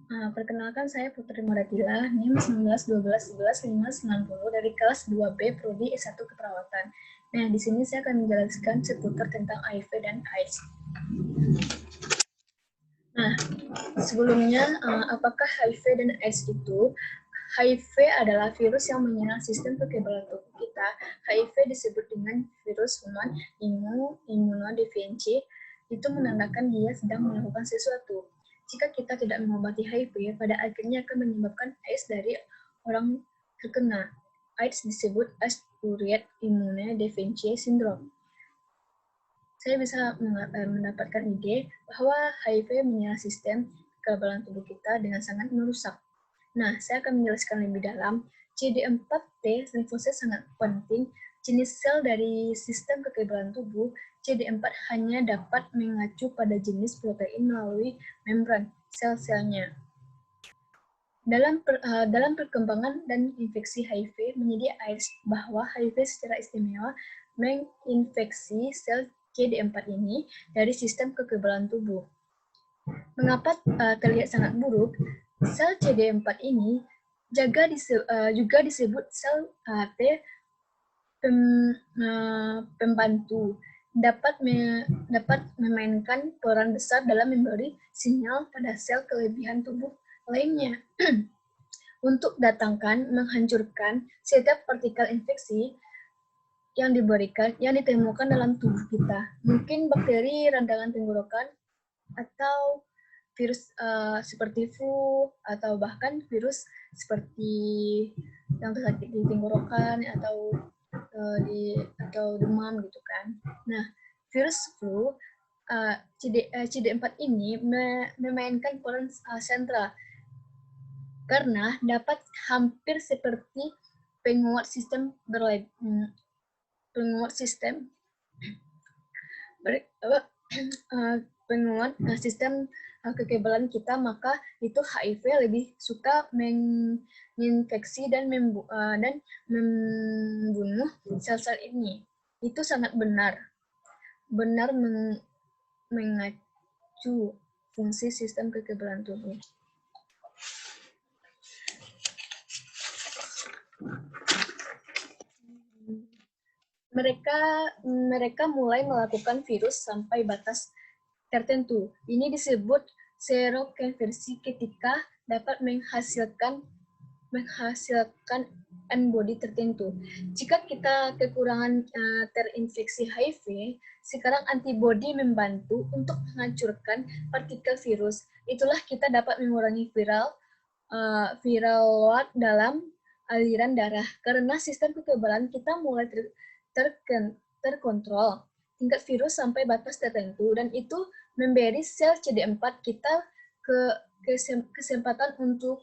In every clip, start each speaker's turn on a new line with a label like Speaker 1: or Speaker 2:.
Speaker 1: Perkenalkan, saya Putri Maratila, NIM 1912111590 dari kelas 2B Prodi S1 Keperawatan. Nah, di sini saya akan menjelaskan seputar tentang HIV dan AIDS. Nah, sebelumnya, apakah HIV dan AIDS itu? HIV adalah virus yang menyerang sistem kekebalan tubuh kita. HIV disebut dengan virus human immunodeficiency. Itu menandakan dia sedang melakukan sesuatu. Jika kita tidak mengobati HIV, pada akhirnya akan menyebabkan AIDS dari orang terkena. AIDS disebut acquired immunodeficiency syndrome. Saya bisa mendapatkan ide bahwa HIV menyerang sistem kekebalan tubuh kita dengan sangat merusak. Nah, saya akan menjelaskan lebih dalam. CD4T limfosit sangat penting. Jenis sel dari sistem kekebalan tubuh, CD4 hanya dapat mengacu pada jenis protein melalui membran sel-selnya. Dalam perkembangan dan infeksi HIV menjadi AIDS, bahwa HIV secara istimewa menginfeksi sel CD4 ini dari sistem kekebalan tubuh. Mengapa terlihat sangat buruk? Sel CD4 ini juga disebut sel T pembantu, dapat memainkan peran besar dalam memberi sinyal pada sel kelebihan tubuh lainnya untuk menghancurkan setiap partikel infeksi yang ditemukan dalam tubuh kita. Mungkin bakteri randangan tenggorokan atau virus seperti flu, atau bahkan virus seperti yang tersakit di tenggorokan atau demam gitu kan. Nah, virus flu CD4 ini memainkan peran sentral karena dapat hampir seperti penguat sistem kekebalan kita, maka itu HIV lebih suka menginfeksi dan membunuh sel-sel ini. Itu sangat benar mengacu fungsi sistem kekebalan tubuh. Mereka mulai melakukan virus sampai batas tertentu. Ini disebut serokonversi ketika dapat menghasilkan antibodi tertentu. Jika kita kekurangan terinfeksi HIV, sekarang antibodi membantu untuk menghancurkan partikel virus. Itulah kita dapat mengurangi viral load dalam aliran darah. Karena sistem kekebalan kita mulai terkontrol tingkat virus sampai batas tertentu, dan itu memberi sel CD4 kita kesempatan untuk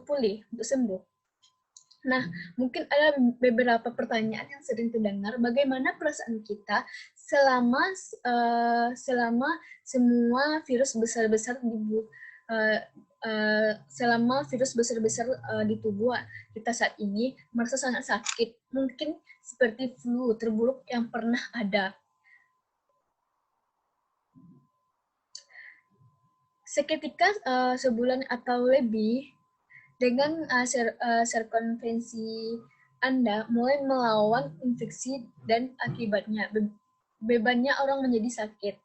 Speaker 1: pulih, untuk sembuh. Nah, mungkin ada beberapa pertanyaan yang sering terdengar. Bagaimana perasaan kita selama semua virus besar-besar di tubuh kita saat ini merasa sangat sakit, mungkin seperti flu terburuk yang pernah ada. Seketika sebulan atau lebih, dengan serkonvensi Anda mulai melawan infeksi dan akibatnya bebannya orang menjadi sakit.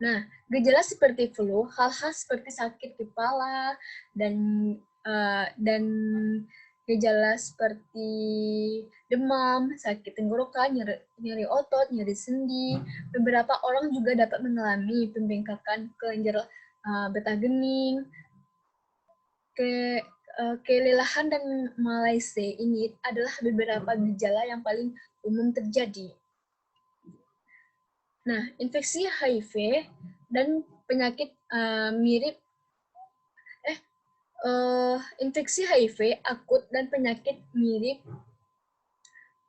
Speaker 1: Nah, gejala seperti flu, hal-hal seperti sakit kepala dan gejala seperti demam, sakit tenggorokan, nyeri otot, nyeri sendi. Beberapa orang juga dapat mengalami pembengkakan kelenjar getah gening, kelelahan dan malaise. Ini adalah beberapa gejala yang paling umum terjadi. Nah, infeksi HIV dan penyakit infeksi HIV akut dan penyakit mirip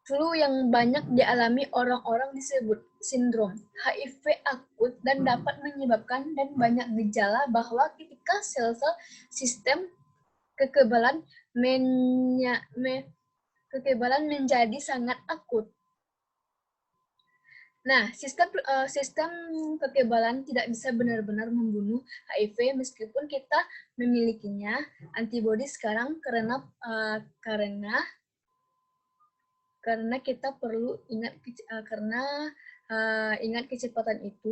Speaker 1: flu yang banyak dialami orang-orang disebut sindrom HIV akut dan dapat menyebabkan dan banyak gejala bahwa ketika sel-sel sistem kekebalan menjadi sangat akut. Nah, sistem kekebalan tidak bisa benar-benar membunuh HIV meskipun kita memilikinya antibodi sekarang karena kita perlu ingat ingat kecepatan itu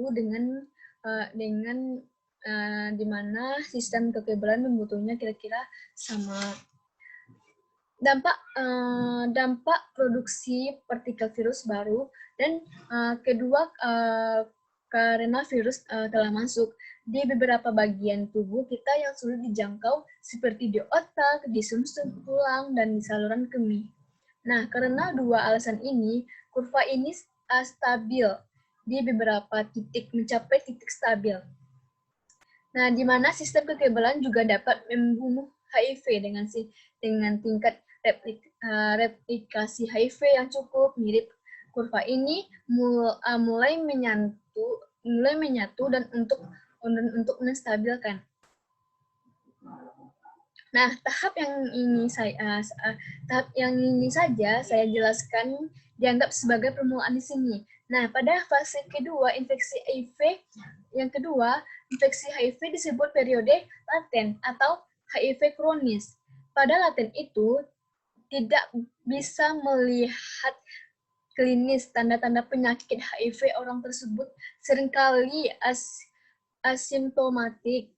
Speaker 1: dengan di mana sistem kekebalan membutuhnya kira-kira sama. Dampak produksi partikel virus baru dan kedua karena virus telah masuk di beberapa bagian tubuh kita yang sulit dijangkau seperti di otak, di sumsum tulang, dan di saluran kemih. Nah, karena dua alasan ini, kurva ini stabil di beberapa titik, mencapai titik stabil. Nah, di mana sistem kekebalan juga dapat membunuh HIV dengan tingkat replikasi HIV yang cukup mirip. Kurva ini mulai menyatu dan untuk menstabilkan. Nah, tahap yang ini saja saya jelaskan dianggap sebagai permulaan di sini. Nah, pada fase kedua infeksi HIV disebut periode laten atau HIV kronis. Pada laten itu tidak bisa melihat klinis tanda-tanda penyakit HIV orang tersebut seringkali asimptomatik.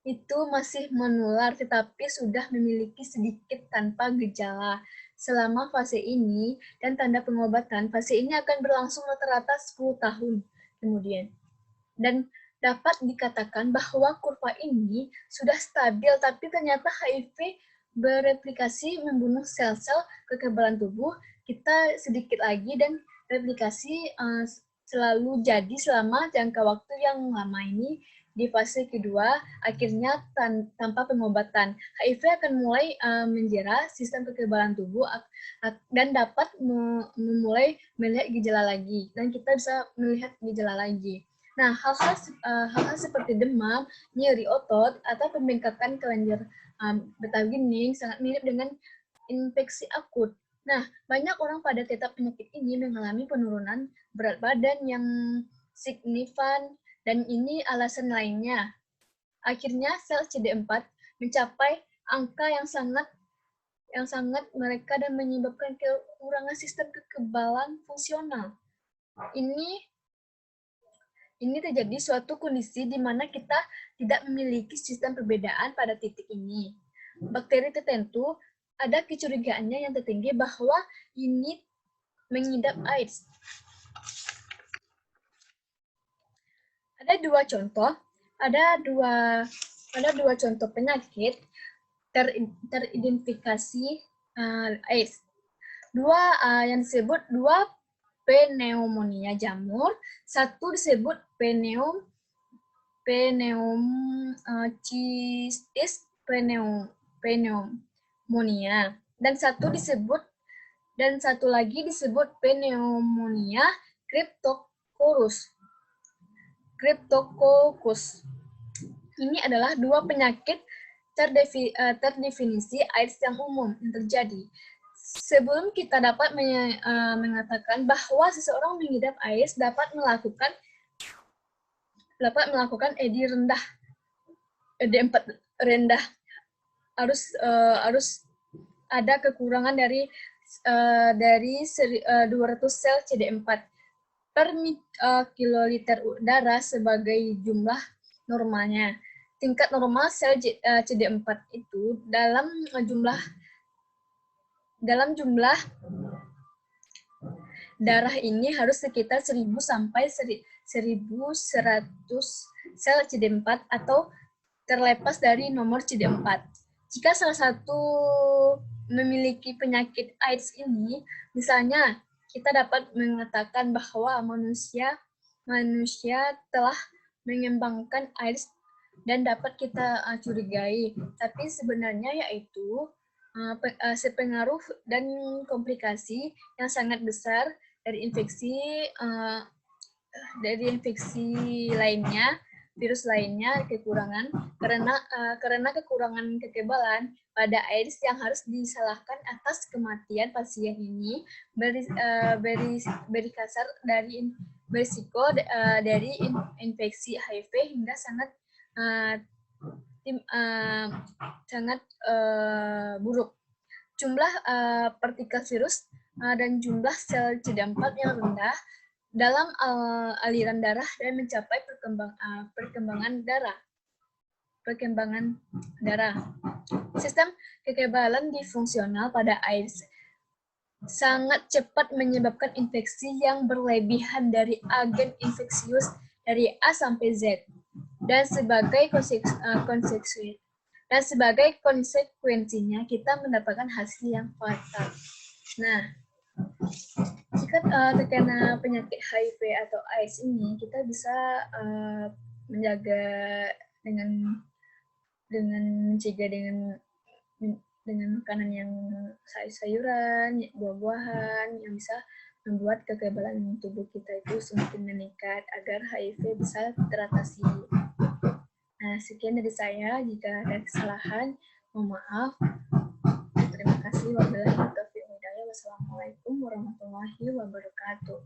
Speaker 1: Itu masih menular tetapi sudah memiliki sedikit tanpa gejala. Selama fase ini dan tanda pengobatan, fase ini akan berlangsung rata-rata 10 tahun kemudian. Dan dapat dikatakan bahwa kurva ini sudah stabil, tapi ternyata HIV bereplikasi membunuh sel-sel kekebalan tubuh kita sedikit lagi dan replikasi selalu jadi selama jangka waktu yang lama ini. Di fase kedua, akhirnya tanpa pengobatan, HIV akan mulai menjera sistem kekebalan tubuh dan dapat memulai melihat gejala lagi. Dan kita bisa melihat gejala lagi. Nah, hal-hal seperti demam, nyeri otot, atau pembengkakan kelenjar getah bening sangat mirip dengan infeksi akut. Nah, banyak orang pada tetap penyakit ini mengalami penurunan berat badan yang signifikan, dan ini alasan lainnya. Akhirnya sel CD4 mencapai angka yang sangat mereka dan menyebabkan kekurangan sistem kekebalan fungsional. Ini terjadi suatu kondisi di mana kita tidak memiliki sistem perbedaan pada titik ini. Bakteri tertentu ada kecurigaannya yang tertinggi bahwa ini mengidap AIDS. Ada dua contoh penyakit teridentifikasi AIDS. Yang disebut dua pneumonia jamur, satu disebut pneumocystis pneumonia, dan satu lagi disebut pneumonia cryptococcus. Ini adalah dua penyakit terdefinisi AIDS yang umum yang terjadi. Sebelum kita dapat mengatakan bahwa seseorang mengidap AIDS dapat melakukan ED4 rendah, harus ada kekurangan dari 200 sel CD4 per kiloliter darah sebagai jumlah normalnya. Tingkat normal sel CD4 itu dalam jumlah darah ini harus sekitar 1000 sampai 1100 sel CD4 atau terlepas dari nomor CD4. Jika salah satu memiliki penyakit AIDS ini, misalnya kita dapat mengatakan bahwa manusia telah mengembangkan AIDS dan dapat kita curigai, tapi sebenarnya yaitu sepengaruh dan komplikasi yang sangat besar dari infeksi lainnya, virus lainnya, karena kekurangan kekebalan pada AIDS yang harus disalahkan atas kematian pasien ini berisiko dari infeksi HIV hingga sangat buruk. Jumlah partikel virus dan jumlah sel CD4 yang rendah dalam aliran darah dan mencapai perkembangan darah. Sistem kekebalan disfungsional pada AIDS sangat cepat menyebabkan infeksi yang berlebihan dari agen infeksius dari A sampai Z, dan sebagai konsekuensinya kita mendapatkan hasil yang fatal. Nah, jika terkena penyakit HIV atau AIDS ini, kita bisa menjaga dengan mencegah dengan makanan yang sayuran, buah-buahan yang bisa membuat kekebalan tubuh kita itu semakin meningkat agar HIV bisa teratasi. Nah, sekian dari saya. Jika ada kesalahan, mohon maaf. Terima kasih. Wassalamualaikum warahmatullahi wabarakatuh.